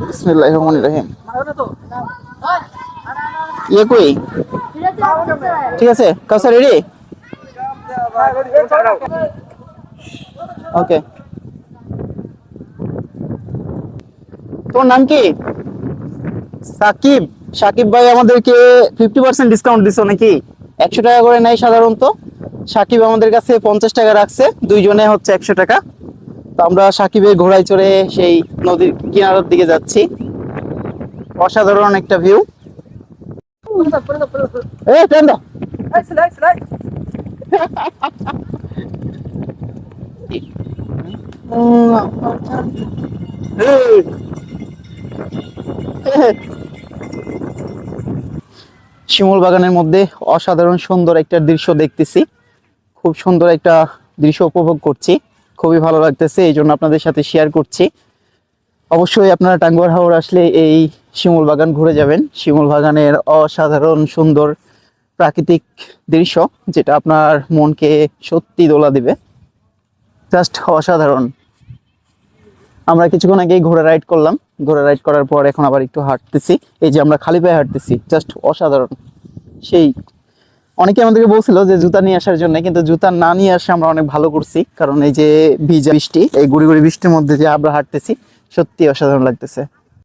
বিসমিল্লাহির রহমানির রহিম। ইয়ে কই? ঠিক আছে, কাউসার রেডি? ওকে। তোর নাম কি? সাকিব। সাকিব ভাই আমাদেরকে 50% ডিসকাউন্ট দিছো নাকি? 100 টাকা করে নেয় সাধারণত। সাকিব আমাদের কাছে 50 টাকা রাখছে, দুইজনে হচ্ছে 100 টাকা। তো আমরা সাকিবের ঘোড়ায় চড়ে সেই নদীর কিনারার দিকে যাচ্ছি। অসাধারণ একটা ভিউ। এই ট্রেন দাও। শিমুল বাগানের মধ্যে অসাধারণ সুন্দর একটা দৃশ্য দেখতেছি। খুব সুন্দর একটা দৃশ্য উপভোগ করছি, খুবই ভালো লাগতেছে, এই জন্য আপনাদের সাথে শেয়ার করছি। অবশ্যই আপনারা টাঙ্গুয়ার হাওর আসলে এই শিমুল বাগান ঘুরে যাবেন। শিমুল বাগানের অসাধারণ সুন্দর প্রাকৃতিক দৃশ্য, যেটা আপনার মনকে সত্যি দোলা দিবে। জাস্ট অসাধারণ। আমরা কিছুক্ষণ আগেই ঘোড়া রাইড করলাম, ঘোড়া রাইড করার পর এখন আবার একটু হাঁটতেছি। এই যে আমরা খালি পায়ে হাঁটতেছি, জাস্ট অসাধারণ। সেই অনেকে আমাদেরকে বলছিল যে জুতা নিয়ে আসার জন্য, কিন্তু জুতা না নিয়ে আসে আমরা অনেক ভালো করছি, কারণ এই যে ভিজা বৃষ্টি, এই গুড়ি গুড়ি বৃষ্টির মধ্যে যে আমরা হাঁটতেছি, সত্যি অসাধারণ লাগতেছে।